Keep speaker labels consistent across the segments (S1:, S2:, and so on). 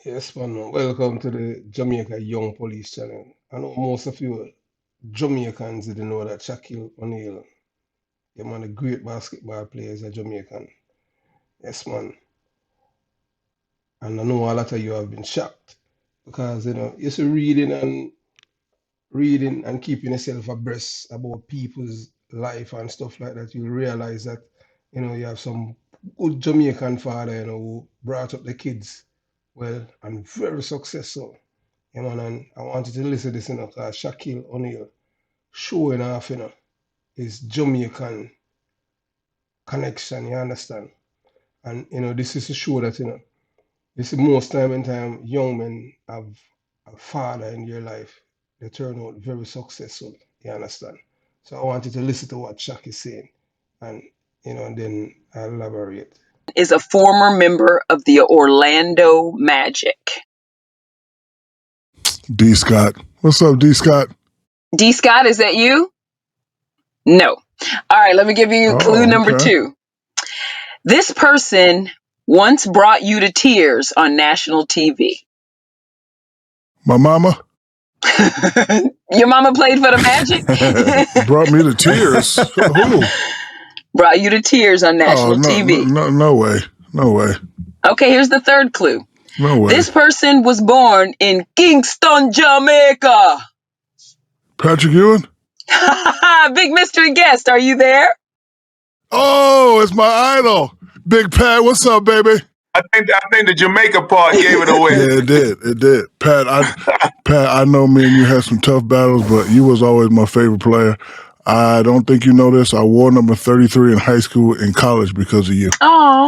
S1: Yes, man. Welcome to the Jamaica Young Police Channel. I know most of you Jamaicans didn't know that Shaquille O'Neal, the man, a great basketball player, is a Jamaican. Yes, man. And I know a lot of you have been shocked because you're still reading and keeping yourself abreast about people's life and stuff like that. You realize that you have some good Jamaican father, who brought up the kids well and very successful. Yeah, man, and I wanted to listen to this, because Shaquille O'Neal showing off, his Jamaican connection, you understand? And, this is to show that, this is most time in time young men have a father in their life. They turn out very successful, you understand? So I wanted to listen to what Shaq is saying and, and then I'll elaborate.
S2: Is a former member of the Orlando Magic.
S3: D Scott. What's up, D Scott?
S2: D. Scott, is that you? No. All right, let me give you clue
S3: Oh,
S2: number
S3: okay.
S2: two. This person once brought you to tears on national TV.
S3: My mama
S2: Your mama played for the Magic?
S3: brought me to tears. Who?
S2: Brought you to tears on
S3: Oh
S2: national
S3: no, no,
S2: TV.
S3: no, no way, no way,
S2: Okay, here's the third clue.
S3: no way.
S2: This person was born in Kingston, Jamaica.
S3: Patrick Ewing.
S2: Big mystery guest, are you there?
S3: Oh, it's my idol, Big Pat. What's up, baby?
S4: I think the Jamaica part gave it away.
S3: Yeah, it did. It did. Pat, I know me and you had some tough battles, but you was always my favorite player. I don't think you know this. I wore number 33 in high school and college because of you.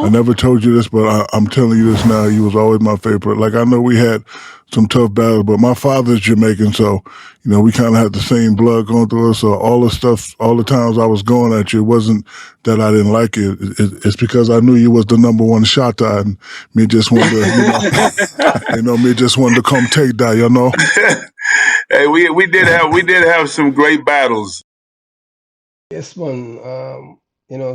S3: I
S2: Oh,
S3: never told you this, but I'm telling you this now. You was always my favorite. Like, I know we had some tough battles, but my father's Jamaican, so we kind of had the same blood going through us. So all the stuff, all the times I was going at you, it wasn't that I didn't like it. It's because I knew you was the number one shot, and me just wanted to, me just wanted to come take that.
S4: Hey, we did have some great battles.
S1: Yes, man.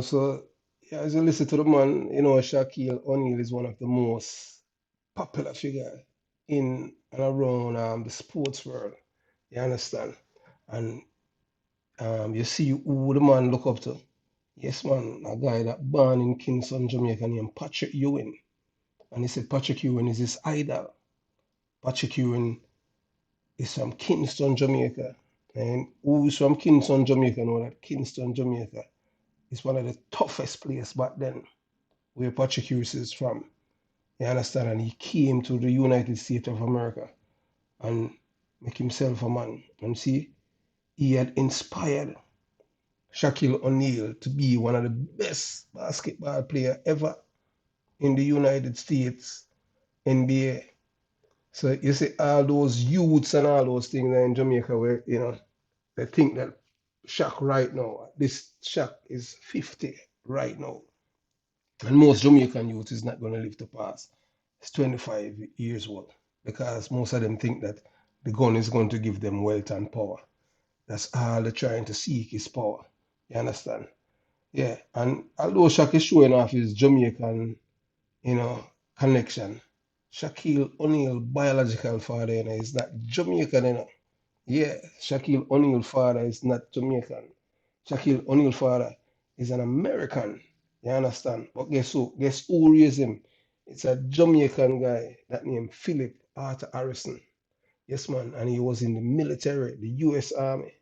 S1: So yeah, as you listen to the man, Shaquille O'Neal is one of the most popular figure in and around the sports world. You understand? And you see who the man look up to. Yes, man, a guy that born in Kingston, Jamaica, named Patrick Ewing. And he said Patrick Ewing is his idol. Patrick Ewing is from Kingston, Jamaica. And who's from Kingston, Jamaica know that Kingston, Jamaica is one of the toughest places back then where Patrick Ewing is from. You understand? And he came to the United States of America and make himself a man. And see, he had inspired Shaquille O'Neal to be one of the best basketball player ever in the United States NBA. So you see all those youths and all those things in Jamaica where they think that Shaq right now, this Shaq is 50 right now. And most Jamaican youth is not going to live to pass. It's 25 years old because most of them think that the gun is going to give them wealth and power. That's all they're trying to seek is power. You understand? Yeah. And although Shaq is showing off his Jamaican, you know, connection, Shaquille O'Neal biological father, is not Jamaican, Yeah, Shaquille O'Neal father is not Jamaican. Shaquille O'Neal father is an American. You understand? But guess who? Guess who raised him? It's a Jamaican guy that named Philip Arthur Harrison. Yes, man. And he was in the military, the US Army.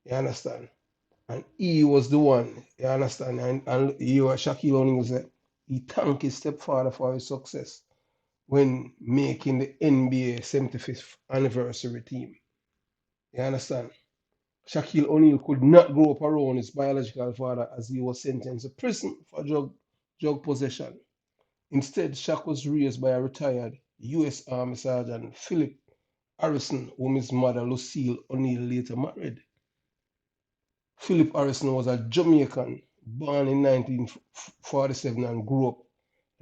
S1: You understand? And he was the one, you understand? And you are Shaquille O'Neal said he thanked his stepfather for his success when making the NBA 75th anniversary team. You understand? Shaquille O'Neal could not grow up around his biological father as he was sentenced to prison for drug possession. Instead, Shaq was raised by a retired U.S. Army Sergeant Philip Harrison, whom his mother Lucille O'Neal later married. Philip Harrison was a Jamaican born in 1947 and grew up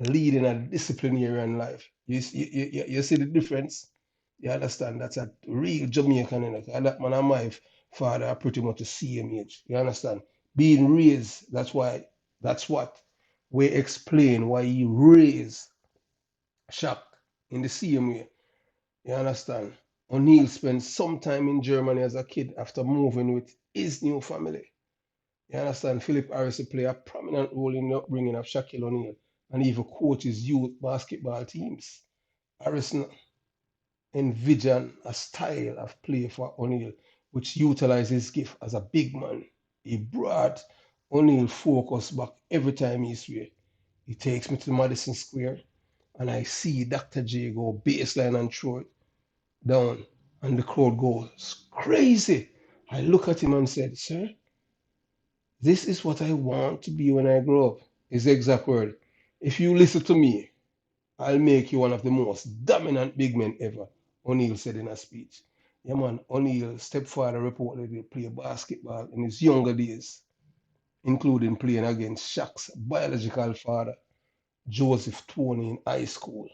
S1: leading a disciplinarian life. You see the difference? You understand? That's a real Jamaican, and that man and my father are pretty much the same age. You understand? Being raised, that's what we explain why he raised Shaq. in the same way. You understand? O'Neal spent some time in Germany as a kid after moving with his new family. You understand? Philip Harris played a prominent role in the upbringing of Shaquille O'Neal and even coaches youth basketball teams. Harrison envisioned a style of play for O'Neal which utilized his gift as a big man. He brought O'Neal focus back every time he's here. He takes me to Madison Square and I see Dr. J go baseline and throw it down, and the crowd goes crazy. I look at him and said, "Sir, this is what I want to be when I grow up." His exact word. "If you listen to me, I'll make you one of the most dominant big men ever," O'Neal said in a speech. Yeah, man, O'Neal's stepfather reportedly played basketball in his younger days, including playing against Shaq's biological father, Joseph Tony, in high school.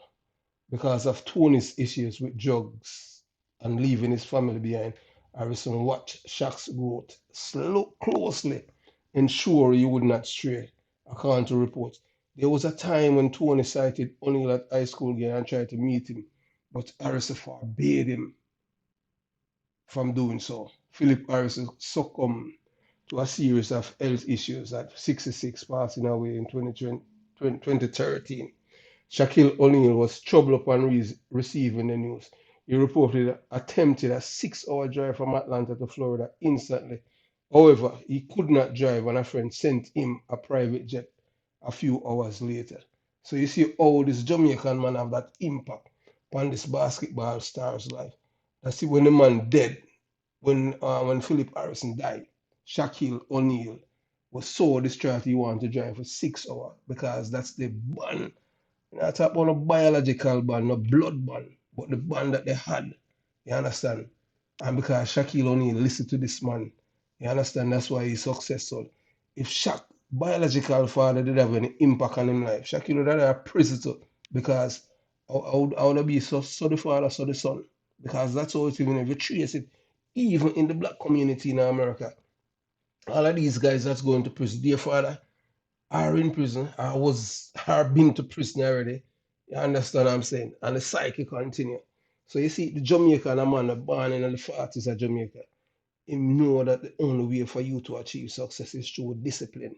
S1: Because of Tony's issues with drugs and leaving his family behind, Harrison watched Shaq's growth closely, ensure he would not stray. According to reports, there was a time when Tony sighted O'Neal at high school game and tried to meet him, but Harrison forbade him from doing so. Philip Harrison succumbed to a series of health issues at 66, passing away in 2013. Shaquille O'Neal was troubled upon receiving the news. He reportedly attempted a 6 hour drive from Atlanta to Florida instantly. However, he could not drive and a friend sent him a private jet a few hours later. So you see how this Jamaican man have that impact on this basketball star's life. That's see when the man dead, when Philip Harrison died, Shaquille O'Neal was so distraught he wanted to drive for 6 hours because that's the bond. Not talk about no biological bond, no blood bond, but the bond that they had. You understand? And because Shaquille O'Neal listened to this man, you understand? That's why he's successful. If Shaq biological father did have any impact on him life, Shaquille would have a prison too. Because I would be so the father, so the son. Because that's how it's even if you trace it, even in the black community in America. All of these guys that's going to prison, their father are in prison, are been to prison already. You understand what I'm saying? And the cycle continue. So you see, the Jamaican a man born in the 40s of Jamaica, he know that the only way for you to achieve success is through discipline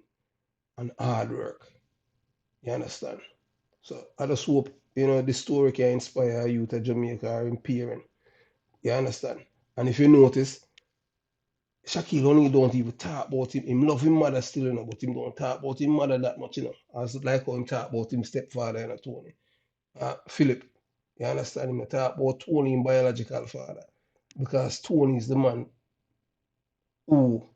S1: and hard work. You understand? So I just hope, this story can inspire you to Jamaica or in parent. You understand? And if you notice, Shaquille O'Neal don't even talk about him. Him love him mother still, but him don't talk about him mother that much, As like how him talk about him stepfather, Tony. Philip, you understand him? I talk about Tony, him biological father. Because Tony is the man who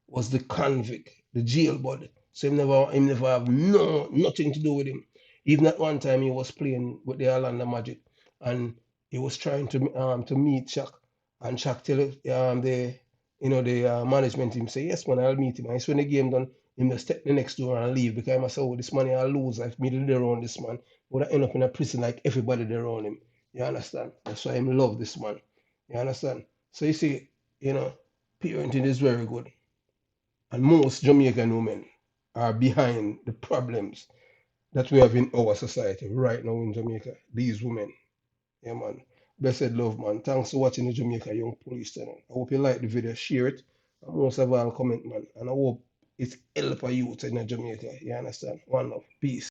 S1: was the convict, the jail bud. So him never have nothing to do with him. Even at one time he was playing with the Orlando Magic and he was trying to meet Shaq. And Shaq tell the management team say, "Yes, man, I'll meet him." And it's when the game done, him just step the next door and leave because I say, "Oh, this money I'll lose if me there around this man. Would I end up in a prison like everybody there around him." You understand? That's why I love this man. You understand? So you see, parenting is very good. And most Jamaican women are behind the problems that we have in our society right now in Jamaica. These women. Yeah, man. Blessed love, man. Thanks for watching the Jamaica Young Police channel. I hope you like the video, share it, and most of all, comment, man. And I hope it's help a youth in Jamaica. You understand? One love. Peace.